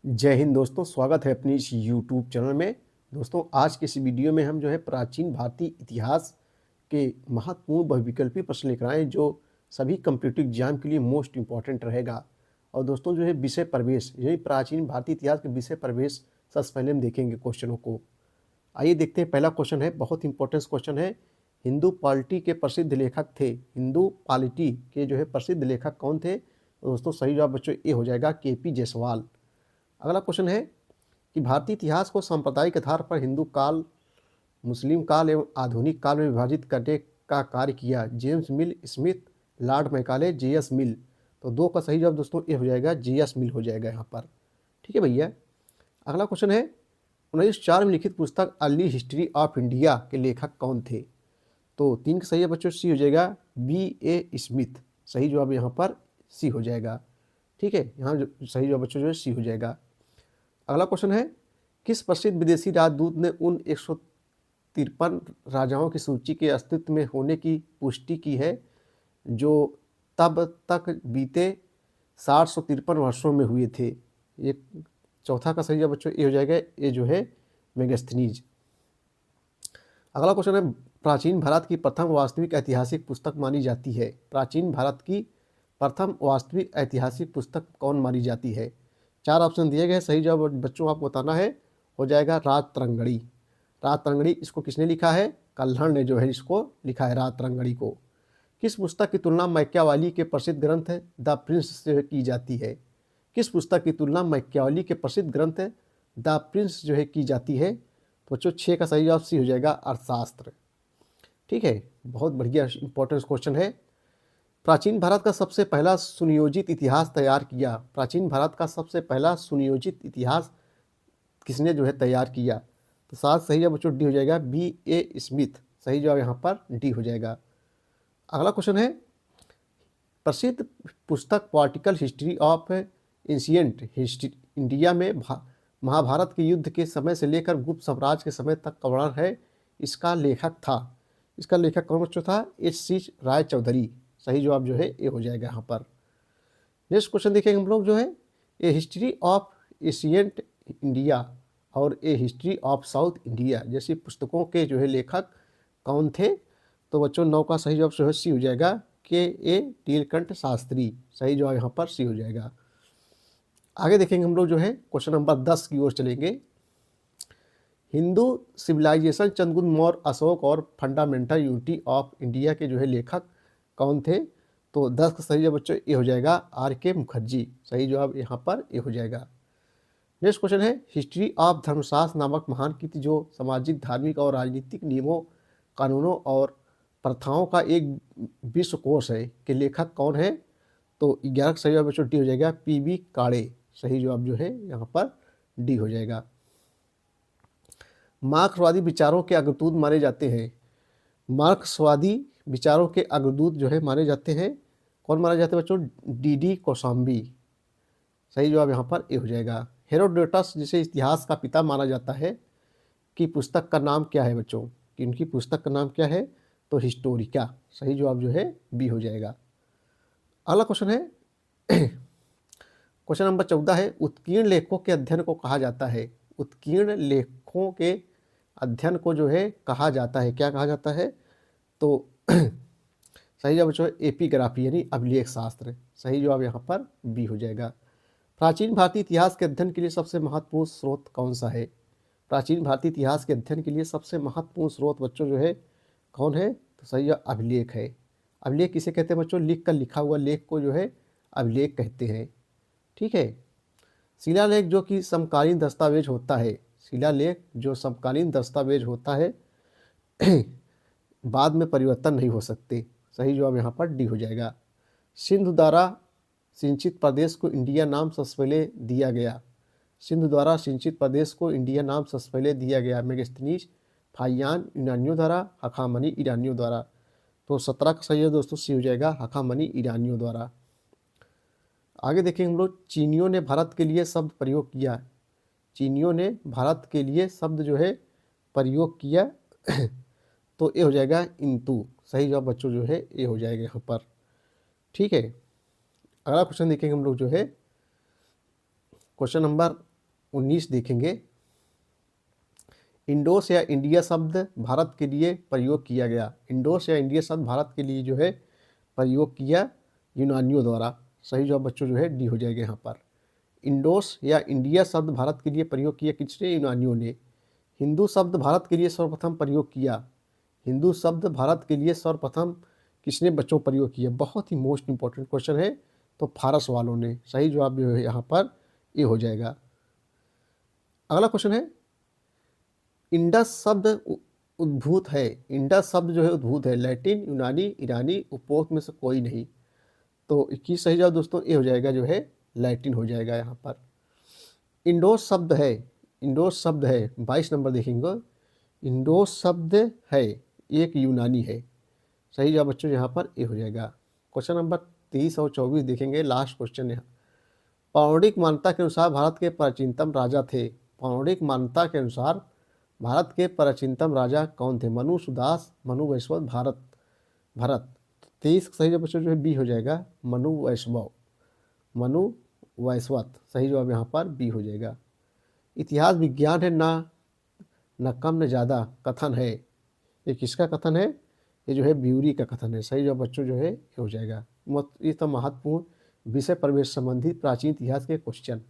जय हिंद दोस्तों, स्वागत है अपनी इस यूट्यूब चैनल में। दोस्तों, आज के इस वीडियो में हम जो है प्राचीन भारतीय इतिहास के महत्वपूर्ण बहुविकल्पी प्रश्न लेकर आए जो सभी कॉम्पिटिटिव एग्जाम के लिए मोस्ट इम्पॉर्टेंट रहेगा। और दोस्तों जो है विषय प्रवेश, यही प्राचीन भारतीय इतिहास के विषय प्रवेश सबसे पहले हम देखेंगे क्वेश्चनों को। आइए देखते हैं, पहला क्वेश्चन है, बहुत इंपॉर्टेंट क्वेश्चन है। हिंदू पॉलिटी के प्रसिद्ध लेखक थे, हिंदू पॉलिटी के जो है प्रसिद्ध लेखक कौन थे? तो दोस्तों सही जवाब बच्चों ए हो जाएगा, के.पी. जायसवाल। अगला क्वेश्चन है कि भारतीय इतिहास को सांप्रदायिक आधार पर हिंदू काल, मुस्लिम काल एवं आधुनिक काल में विभाजित करने का कार्य किया James Mill Smith, Lord Macaulay, J S. Mill. तो दो का सही जवाब दोस्तों ये हो जाएगा, जे.एस. मिल हो जाएगा यहाँ पर। ठीक है भैया। अगला क्वेश्चन है 1904 में लिखित पुस्तक अर्ली हिस्ट्री ऑफ इंडिया के लेखक कौन थे? तो तीन का सही है बच्चों, सी हो जाएगा, बी.ए. स्मिथ। सही जवाब यहाँ पर सी हो जाएगा। ठीक है, यहाँ जो सही जवाब बच्चों जो है सी हो जाएगा। अगला क्वेश्चन है किस प्रसिद्ध विदेशी राजदूत ने उन 153 राजाओं की सूची के अस्तित्व में होने की पुष्टि की है जो तब तक बीते 753 वर्षों में हुए थे? ये चौथा का सही जवाब बच्चों ये हो जाएगा, ये जो है मेगास्थनीज। अगला क्वेश्चन है प्राचीन भारत की प्रथम वास्तविक ऐतिहासिक पुस्तक मानी जाती है? प्राचीन भारत की प्रथम वास्तविक ऐतिहासिक पुस्तक कौन मानी जाती है? चार ऑप्शन दिए गए, सही जवाब बच्चों आपको बताना है, हो जाएगा राजतरंगड़ी। राजतरंगड़ी इसको किसने लिखा है? कल्हड़ ने जो है इसको लिखा है राजतरंगड़ी को। किस पुस्तक की तुलना मैकियावेली के प्रसिद्ध ग्रंथ द प्रिंस से की जाती है? किस पुस्तक की तुलना मैकियावेली के प्रसिद्ध ग्रंथ द प्रिंस जो है की जाती है? तो बच्चों छः का सही जवाब सी हो जाएगा, अर्थशास्त्र। ठीक है, बहुत बढ़िया इंपॉर्टेंट क्वेश्चन है। प्राचीन भारत का सबसे पहला सुनियोजित इतिहास तैयार किया? प्राचीन भारत का सबसे पहला सुनियोजित इतिहास किसने जो है तैयार किया? तो सात सही जवाब बच्चों डी हो जाएगा, बी.ए. स्मिथ। सही जवाब यहाँ पर डी हो जाएगा। अगला क्वेश्चन है प्रसिद्ध पुस्तक political history of ancient history India में महाभारत के युद्ध के समय से लेकर गुप्त साम्राज्य के समय तक का वर्णन है, इसका लेखक था? इसका लेखक कौन बच्चों था? एच.सी. राय चौधरी। सही जवाब जो है ये हो जाएगा यहाँ पर। नेक्स्ट क्वेश्चन देखेंगे हम लोग जो है ए हिस्ट्री ऑफ एशियंट इंडिया और ए हिस्ट्री ऑफ साउथ इंडिया जैसी पुस्तकों के जो है लेखक कौन थे? तो बच्चों नौ का सही जवाब जो है सी हो जाएगा, के.ए. नीलकंठ शास्त्री। सही जवाब यहाँ पर सी हो जाएगा। आगे देखेंगे हम लोग जो है क्वेश्चन नंबर 10 की ओर चलेंगे। हिंदू सिविलाइजेशन चंद्रगुप्त मौर्य, अशोक और फंडामेंटल यूनिटी ऑफ इंडिया के जो है लेखक कौन थे? तो 10 का सही जवाब बच्चों ये हो जाएगा, आर.के. मुखर्जी। सही जवाब यहाँ पर ये हो जाएगा। नेक्स्ट क्वेश्चन है हिस्ट्री ऑफ धर्मशास्त्र नामक महान कृति जो सामाजिक, धार्मिक और राजनीतिक नियमों, कानूनों और प्रथाओं का एक विश्वकोश है के लेखक कौन है? तो 11 का सही जवाब बच्चों डी हो जाएगा, पी.बी. काड़े। सही जवाब जो है यहाँ पर डी हो जाएगा। मार्क्सवादी विचारों के अग्रदूत माने जाते हैं? मार्क्सवादी विचारों के अग्रदूत जो है माने जाते हैं, कौन माने जाते हैं बच्चों? डी.डी. कौशाम्बी। सही जवाब यहाँ पर ए हो जाएगा। हेरोडोटस जिसे इतिहास का पिता माना जाता है की पुस्तक का नाम क्या है बच्चों? कि उनकी पुस्तक का नाम क्या है? तो हिस्टोरिका। सही जवाब जो है बी हो जाएगा। अगला क्वेश्चन है क्वेश्चन नंबर 14 है उत्कीर्ण लेखों के अध्ययन को कहा जाता है? उत्कीर्ण लेखों के अध्ययन को जो है कहा जाता है, क्या कहा जाता है? तो सही जवाब बच्चों एपिग्राफी यानी अभिलेख शास्त्र। सही जवाब यहाँ पर बी हो जाएगा। प्राचीन भारतीय इतिहास के अध्ययन के लिए सबसे महत्वपूर्ण स्रोत कौन सा है? प्राचीन भारतीय इतिहास के अध्ययन के लिए सबसे महत्वपूर्ण स्रोत बच्चों जो है कौन है? तो सही जवाब अभिलेख है। अभिलेख किसे कहते हैं बच्चों? लिख कर लिखा हुआ लेख को जो है अभिलेख कहते हैं। ठीक है। शिलालेख जो कि समकालीन दस्तावेज होता है, शिलालेख जो समकालीन दस्तावेज होता है बाद में परिवर्तन नहीं हो सकते। सही जवाब यहाँ पर डी हो जाएगा। सिंधु द्वारा सिंचित प्रदेश को इंडिया नाम सबसे पहले दिया गया? सिंधु द्वारा सिंचित प्रदेश को इंडिया नाम सबसे पहले दिया गया? मेगास्थनीज, फाहियान यूनानियों द्वारा, हखामनी ईरानियों द्वारा। तो 17 का सही है दोस्तों सी हो जाएगा, हखामनी ईरानियों द्वारा। आगे देखेंगे हम लोग चीनियों ने भारत के लिए शब्द प्रयोग किया? चीनियों ने भारत के लिए शब्द जो है प्रयोग किया तो ये हो जाएगा इंतु। सही जवाब बच्चों जो है ये हो जाएगा यहाँ पर। ठीक है। अगला क्वेश्चन देखेंगे हम लोग जो है क्वेश्चन नंबर 19 देखेंगे। इंडोस या इंडिया शब्द भारत के लिए प्रयोग किया गया। इंडोस या इंडिया शब्द भारत के लिए जो है प्रयोग किया यूनानियों द्वारा। सही जवाब बच्चों जो है डी हो जाएगा यहाँ पर। इंडोस या इंडिया शब्द भारत के लिए प्रयोग किया किसने? यूनानियों ने। हिंदू शब्द भारत के लिए सर्वप्रथम प्रयोग किया। हिंदू शब्द भारत के लिए सर्वप्रथम किसने बच्चों प्रयोग किया? बहुत ही मोस्ट इंपॉर्टेंट क्वेश्चन है। तो फारस वालों ने। सही जवाब जो है यहाँ पर ये हो जाएगा। अगला क्वेश्चन है, इंडस शब्द उद्भूत है। इंडस शब्द जो है उद्भूत है। लैटिन, यूनानी, ईरानी, उपरोक्त में से कोई नहीं। तो 21 सही जवाब दोस्तों ये हो जाएगा जो है लैटिन हो जाएगा यहाँ पर। इंडोस शब्द है। इंडोस शब्द है 22 नंबर देखेंगे। इंडोस शब्द है एक यूनानी है। सही जवाब बच्चों यहाँ पर ये हो जाएगा। क्वेश्चन नंबर 23 और 24 देखेंगे। लास्ट क्वेश्चन है। पौराणिक मान्यता के अनुसार भारत के प्राचीनतम राजा थे। पौराणिक मान्यता के अनुसार भारत के प्राचीनतम राजा कौन थे? मनु, सुदास, मनु वैश्वव, भरत। 23 सही जवाब बच्चों जो है बी हो जाएगा, मनु वैश्वव। मनु वैश्वत। सही जवाब यहाँ पर बी हो जाएगा। इतिहास विज्ञान है ना न कम न ज़्यादा कथन है। ये किसका कथन है? ये जो है ब्यूरी का कथन है। सही जवाब बच्चों जो है ये हो जाएगा। ये तो महत्वपूर्ण विषय प्रवेश संबंधी प्राचीन इतिहास के क्वेश्चन।